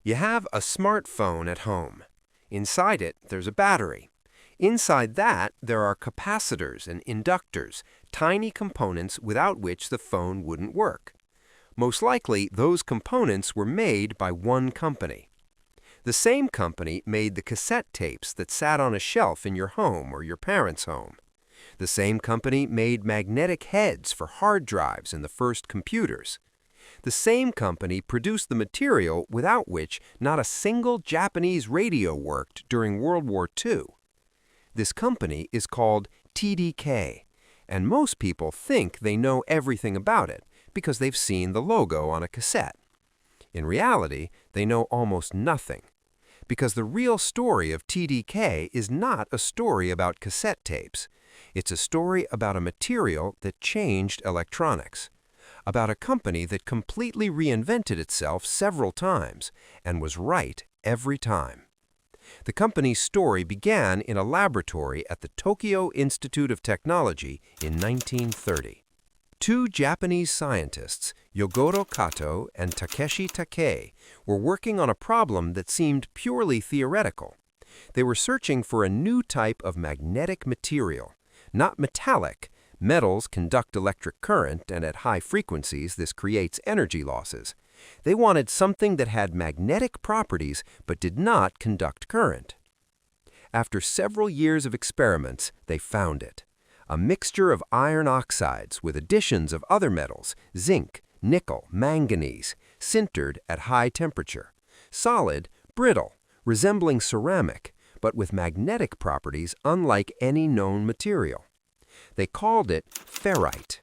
You have a smartphone at home. Inside it, there's a battery. Inside that, there are capacitors and inductors, tiny components without which the phone wouldn't work. Most likely, those components were made by one company. The same company made the cassette tapes that sat on a shelf in your home or your parents' home. The same company made magnetic heads for hard drives in the first computers. The same company produced the material without which not a single Japanese radio worked during World War II. This company is called TDK, and most people think they know everything about it because they've seen the logo on a cassette. In reality, they know almost nothing, because the real story of TDK is not a story about cassette tapes. It's a story about a material that changed electronics, about a company that completely reinvented itself several times and was right every time. The company's story began in a laboratory at the Tokyo Institute of Technology in 1930. Two Japanese scientists, Yogoro Kato and Takeshi Takei, were working on a problem that seemed purely theoretical. They were searching for a new type of magnetic material, not metallic. Metals conduct electric current, and at high frequencies this creates energy losses. They wanted something that had magnetic properties but did not conduct current. After several years of experiments, they found it. A mixture of iron oxides with additions of other metals, zinc, nickel, manganese, sintered at high temperature. Solid, brittle, resembling ceramic, but with magnetic properties unlike any known material. They called it ferrite.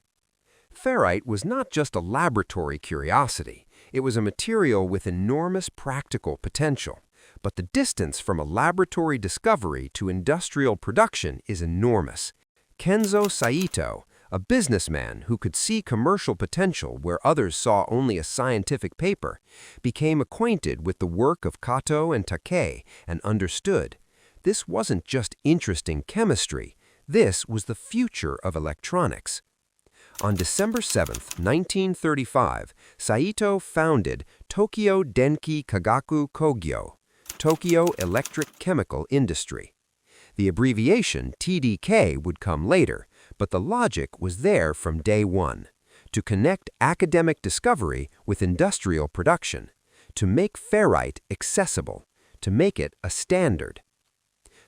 Ferrite was not just a laboratory curiosity. It was a material with enormous practical potential. But the distance from a laboratory discovery to industrial production is enormous. Kenzo Saito, a businessman who could see commercial potential where others saw only a scientific paper, became acquainted with the work of Kato and Takei and understood this wasn't just interesting chemistry. This was the future of electronics. On December 7, 1935, Saito founded Tokyo Denki Kagaku Kogyo, Tokyo Electric Chemical Industry. The abbreviation TDK would come later, but the logic was there from day one, to connect academic discovery with industrial production, to make ferrite accessible, to make it a standard.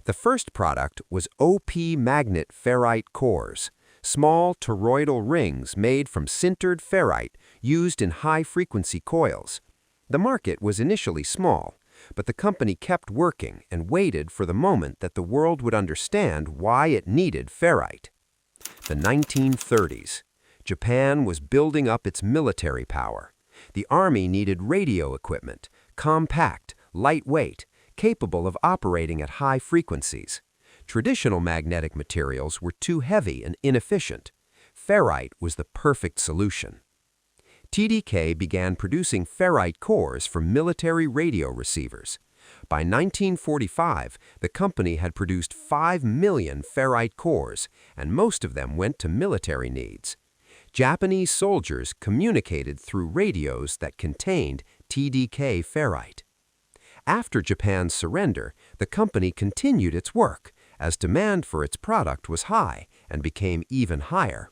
The first product was OP magnet ferrite cores, small toroidal rings made from sintered ferrite used in high-frequency coils. The market was initially small, but the company kept working and waited for the moment that the world would understand why it needed ferrite. The 1930s. Japan was building up its military power. The army needed radio equipment, compact, lightweight, capable of operating at high frequencies. Traditional magnetic materials were too heavy and inefficient. Ferrite was the perfect solution. TDK began producing ferrite cores for military radio receivers. By 1945, the company had produced 5 million ferrite cores, and most of them went to military needs. Japanese soldiers communicated through radios that contained TDK ferrite. After Japan's surrender, the company continued its work, as demand for its product was high and became even higher.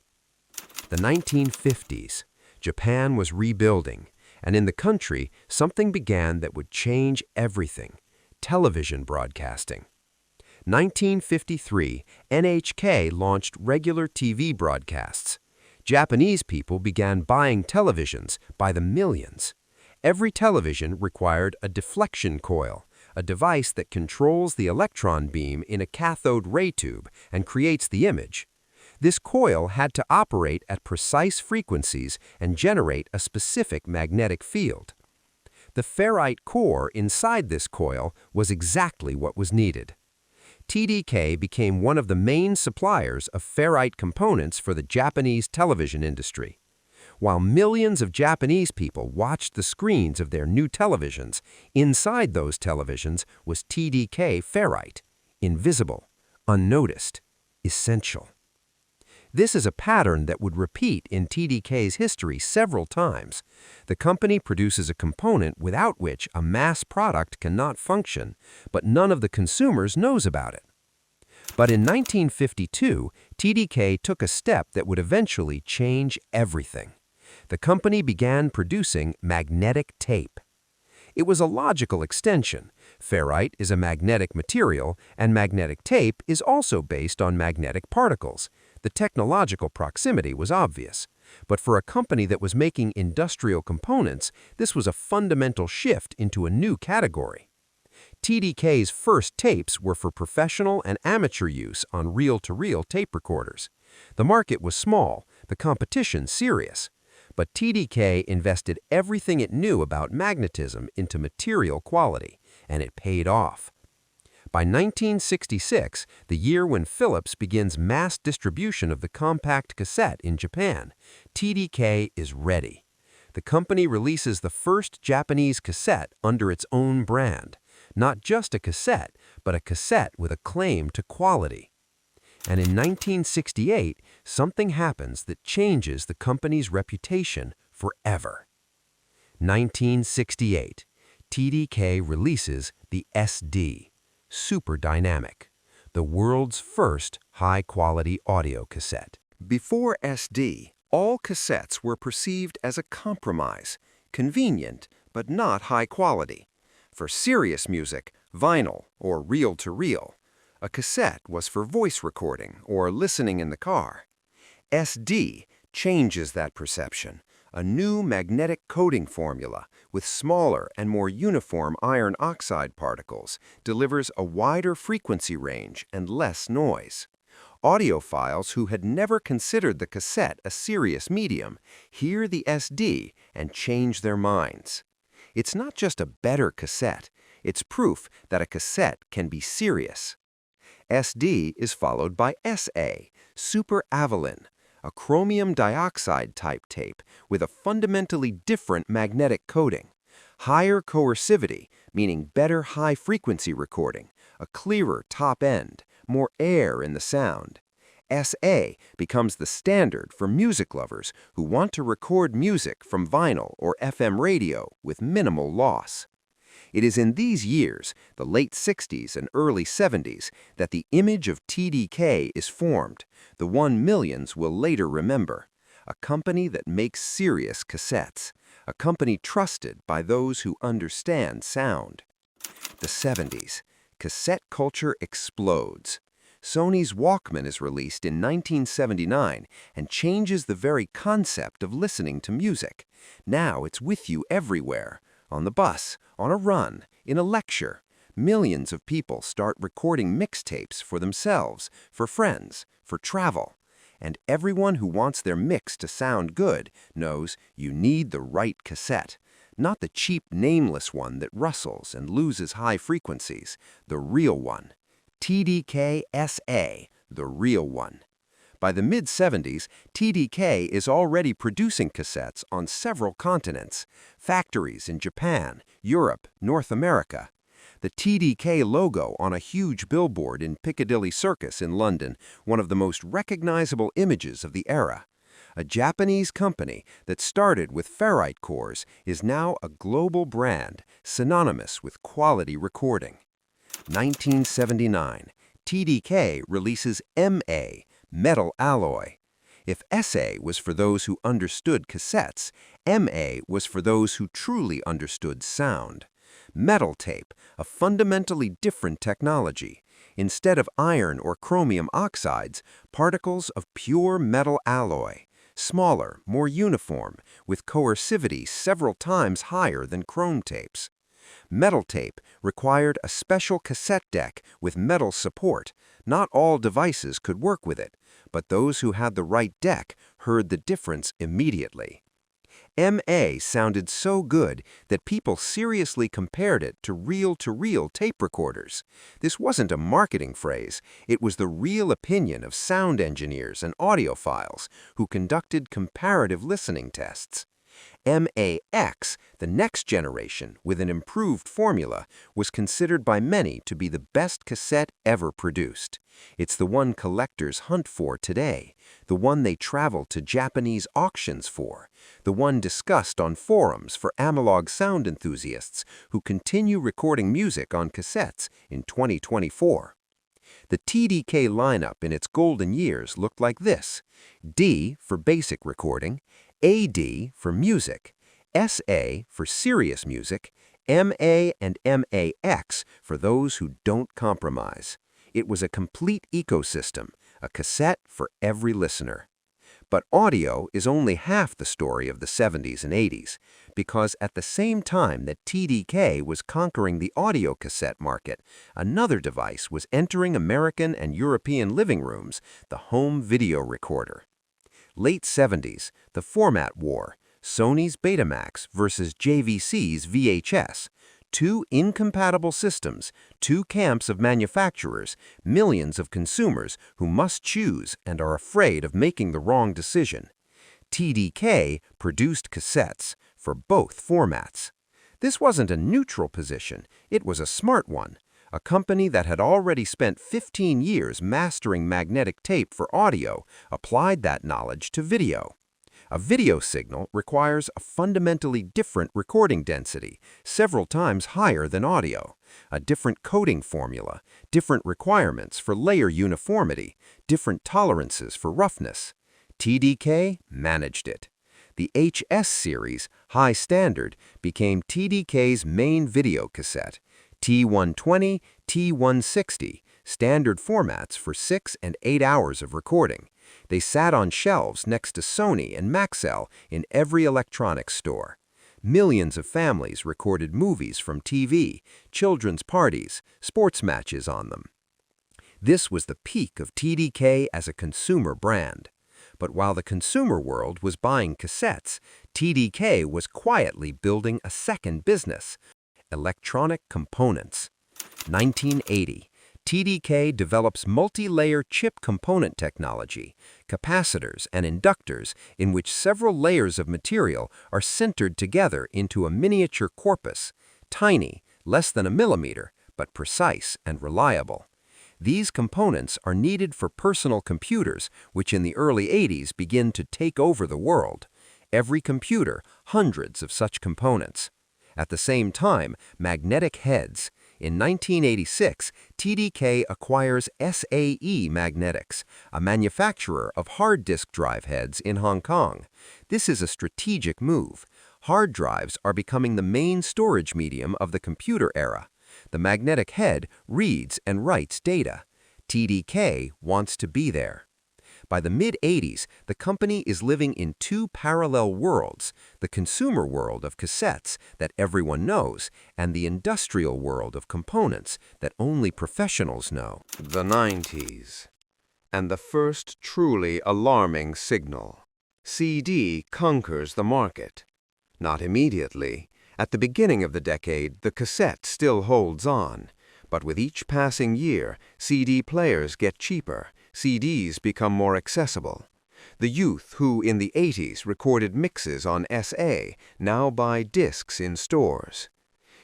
The 1950s. Japan was rebuilding, and in the country, something began that would change everything: television broadcasting. 1953, NHK launched regular TV broadcasts. Japanese people began buying televisions by the millions. Every television required a deflection coil, a device that controls the electron beam in a cathode ray tube and creates the image. This coil had to operate at precise frequencies and generate a specific magnetic field. The ferrite core inside this coil was exactly what was needed. TDK became one of the main suppliers of ferrite components for the Japanese television industry. While millions of Japanese people watched the screens of their new televisions, inside those televisions was TDK ferrite, invisible, unnoticed, essential. This is a pattern that would repeat in TDK's history several times. The company produces a component without which a mass product cannot function, but none of the consumers knows about it. But in 1952, TDK took a step that would eventually change everything. The company began producing magnetic tape. It was a logical extension. Ferrite is a magnetic material, and magnetic tape is also based on magnetic particles. The technological proximity was obvious. But for a company that was making industrial components, this was a fundamental shift into a new category. TDK's first tapes were for professional and amateur use on reel-to-reel tape recorders. The market was small, the competition serious. But TDK invested everything it knew about magnetism into material quality, and it paid off. By 1966, the year when Philips begins mass distribution of the compact cassette in Japan, TDK is ready. The company releases the first Japanese cassette under its own brand. Not just a cassette, but a cassette with a claim to quality. And in 1968, something happens that changes the company's reputation forever. 1968, TDK releases the SD, Super Dynamic, the world's first high-quality audio cassette. Before SD, all cassettes were perceived as a compromise, convenient, but not high quality. For serious music, vinyl, or reel-to-reel, a cassette was for voice recording or listening in the car. SD changes that perception. A new magnetic coating formula with smaller and more uniform iron oxide particles delivers a wider frequency range and less noise. Audiophiles who had never considered the cassette a serious medium hear the SD and change their minds. It's not just a better cassette, it's proof that a cassette can be serious. SD is followed by SA, Super Avalon, a chromium dioxide type tape with a fundamentally different magnetic coating. Higher coercivity, meaning better high-frequency recording, a clearer top end, more air in the sound. SA becomes the standard for music lovers who want to record music from vinyl or FM radio with minimal loss. It is in these years, the late 60s and early 70s, that the image of TDK is formed, the one millions will later remember. A company that makes serious cassettes, a company trusted by those who understand sound. The 70s. Cassette culture explodes. Sony's Walkman is released in 1979 and changes the very concept of listening to music. Now it's with you everywhere. On the bus, on a run, in a lecture. Millions of people start recording mixtapes for themselves, for friends, for travel. And everyone who wants their mix to sound good knows you need the right cassette. Not the cheap, nameless one that rustles and loses high frequencies. The real one. TDK SA, the real one. By the mid-70s, TDK is already producing cassettes on several continents, factories in Japan, Europe, North America. The TDK logo on a huge billboard in Piccadilly Circus in London, one of the most recognizable images of the era. A Japanese company that started with ferrite cores is now a global brand, synonymous with quality recording. 1979, TDK releases MA, metal alloy. If SA was for those who understood cassettes, MA was for those who truly understood sound. Metal tape, a fundamentally different technology. Instead of iron or chromium oxides, particles of pure metal alloy. Smaller, more uniform, with coercivity several times higher than chrome tapes. Metal tape required a special cassette deck with metal support. Not all devices could work with it, but those who had the right deck heard the difference immediately. MA sounded so good that people seriously compared it to reel-to-reel tape recorders. This wasn't a marketing phrase, it was the real opinion of sound engineers and audiophiles who conducted comparative listening tests. MAX, the next generation with an improved formula, was considered by many to be the best cassette ever produced. It's the one collectors hunt for today, the one they travel to Japanese auctions for, the one discussed on forums for analog sound enthusiasts who continue recording music on cassettes in 2024. The TDK lineup in its golden years looked like this: D for basic recording, AD for music, SA for serious music, MA and MAX for those who don't compromise. It was a complete ecosystem, a cassette for every listener. But audio is only half the story of the 70s and 80s, because at the same time that TDK was conquering the audio cassette market, another device was entering American and European living rooms, the home video recorder. Late 70s, the format war, Sony's Betamax versus JVC's VHS. Two incompatible systems, two camps of manufacturers, millions of consumers who must choose and are afraid of making the wrong decision. TDK produced cassettes for both formats. This wasn't a neutral position, it was a smart one. A company that had already spent 15 years mastering magnetic tape for audio applied that knowledge to video. A video signal requires a fundamentally different recording density, several times higher than audio, a different coding formula, different requirements for layer uniformity, different tolerances for roughness. TDK managed it. The HS series, High Standard, became TDK's main video cassette. T120, T160, standard formats for 6 and 8 hours of recording. They sat on shelves next to Sony and Maxell in every electronics store. Millions of families recorded movies from TV, children's parties, sports matches on them. This was the peak of TDK as a consumer brand. But while the consumer world was buying cassettes, TDK was quietly building a second business: electronic components. 1980. TDK develops multi-layer chip component technology, capacitors and inductors in which several layers of material are sintered together into a miniature corpus, tiny, less than a millimeter, but precise and reliable. These components are needed for personal computers, which in the early 80s begin to take over the world. Every computer, hundreds of such components. At the same time, magnetic heads. In 1986, TDK acquires SAE Magnetics, a manufacturer of hard disk drive heads in Hong Kong. This is a strategic move. Hard drives are becoming the main storage medium of the computer era. The magnetic head reads and writes data. TDK wants to be there. By the mid-80s, the company is living in two parallel worlds: the consumer world of cassettes that everyone knows, and the industrial world of components that only professionals know. The 90s. And the first truly alarming signal. CD conquers the market. Not immediately. At the beginning of the decade, the cassette still holds on. But with each passing year, CD players get cheaper. CDs become more accessible. The youth who in the 80s recorded mixes on SA now buy discs in stores.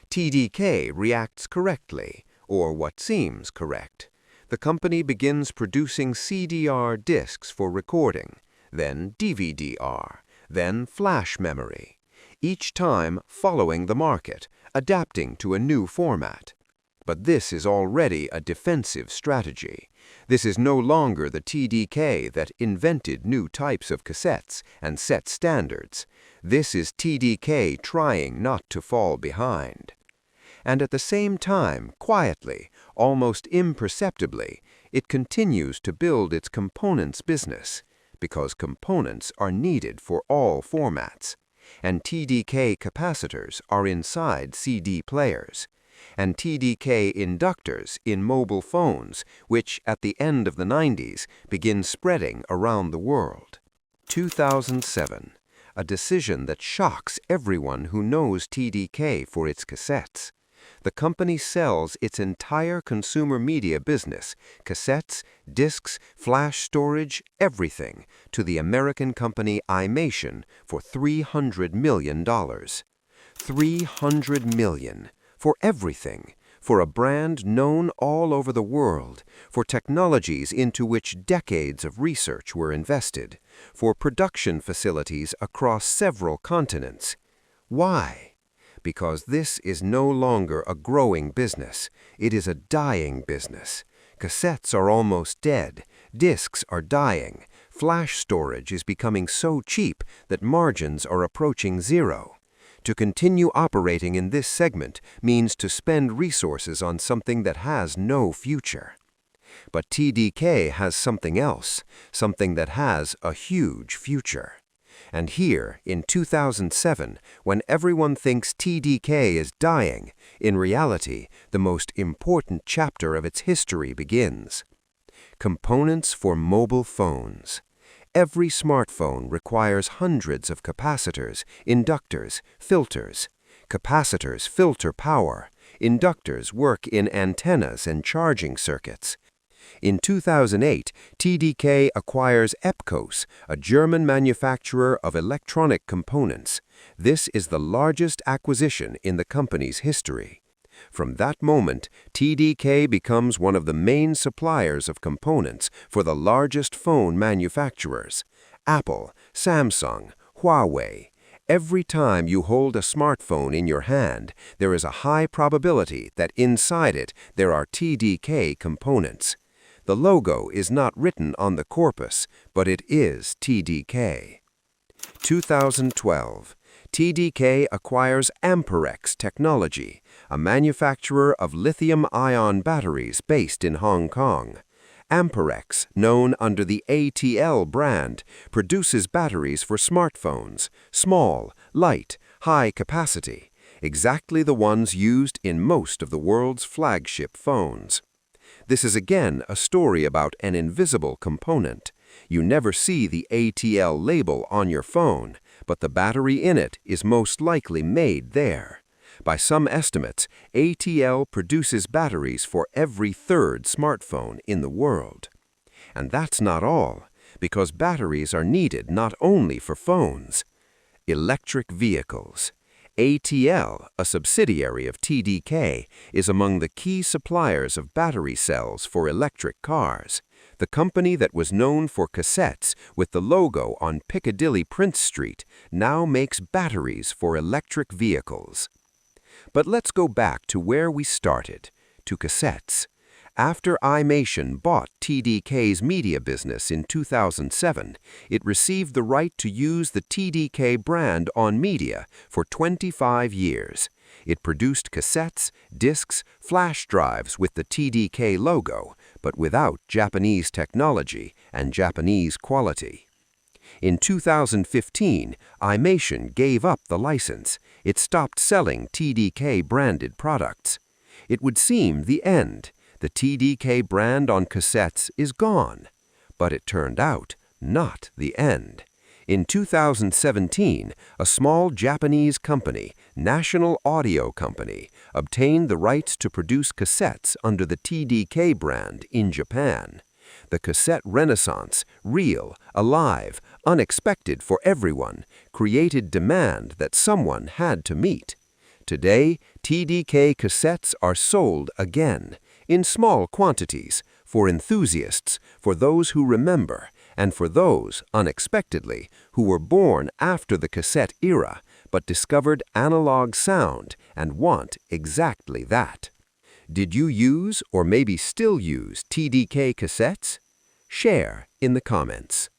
TDK reacts correctly, or what seems correct. The company begins producing CDR discs for recording, then DVD-R, then flash memory, each time following the market, adapting to a new format. But this is already a defensive strategy. This is no longer the TDK that invented new types of cassettes and set standards. This is TDK trying not to fall behind. And at the same time, quietly, almost imperceptibly, it continues to build its components business, because components are needed for all formats. And TDK capacitors are inside CD players. And TDK inductors in mobile phones, which at the end of the 90s begin spreading around the world. 2007, a decision that shocks everyone who knows TDK for its cassettes. The company sells its entire consumer media business, cassettes, discs, flash storage, everything, to the American company iMation for $300 million. $300 million for everything, for a brand known all over the world, for technologies into which decades of research were invested, for production facilities across several continents. Why? Because this is no longer a growing business. It is a dying business. Cassettes are almost dead. Discs are dying. Flash storage is becoming so cheap that margins are approaching zero. To continue operating in this segment means to spend resources on something that has no future. But TDK has something else, something that has a huge future. And here, in 2007, when everyone thinks TDK is dying, in reality, the most important chapter of its history begins. Components for mobile phones. Every smartphone requires hundreds of capacitors, inductors, filters. Capacitors filter power. Inductors work in antennas and charging circuits. In 2008, TDK acquires Epcos, a German manufacturer of electronic components. This is the largest acquisition in the company's history. From that moment, TDK becomes one of the main suppliers of components for the largest phone manufacturers: Apple, Samsung, Huawei. Every time you hold a smartphone in your hand, there is a high probability that inside it there are TDK components. The logo is not written on the corpus, but it is TDK. 2012. TDK acquires Amperex Technology, a manufacturer of lithium-ion batteries based in Hong Kong. Amperex, known under the ATL brand, produces batteries for smartphones, small, light, high capacity, exactly the ones used in most of the world's flagship phones. This is again a story about an invisible component. You never see the ATL label on your phone, but the battery in it is most likely made there. By some estimates, ATL produces batteries for every third smartphone in the world. And that's not all, because batteries are needed not only for phones. Electric vehicles. ATL, a subsidiary of TDK, is among the key suppliers of battery cells for electric cars. The company that was known for cassettes with the logo on Piccadilly Prince Street now makes batteries for electric vehicles. But let's go back to where we started, to cassettes. After iMation bought TDK's media business in 2007, it received the right to use the TDK brand on media for 25 years. It produced cassettes, discs, flash drives with the TDK logo, but without Japanese technology and Japanese quality. In 2015, iMation gave up the license. It stopped selling TDK-branded products. It would seem the end. The TDK brand on cassettes is gone. But it turned out not the end. In 2017, a small Japanese company, National Audio Company, obtained the rights to produce cassettes under the TDK brand in Japan. The cassette renaissance, real, alive, unexpected for everyone, created demand that someone had to meet. Today, TDK cassettes are sold again, in small quantities, for enthusiasts, for those who remember, and for those, unexpectedly, who were born after the cassette era, but discovered analog sound and want exactly that. Did you use or maybe still use TDK cassettes? Share in the comments.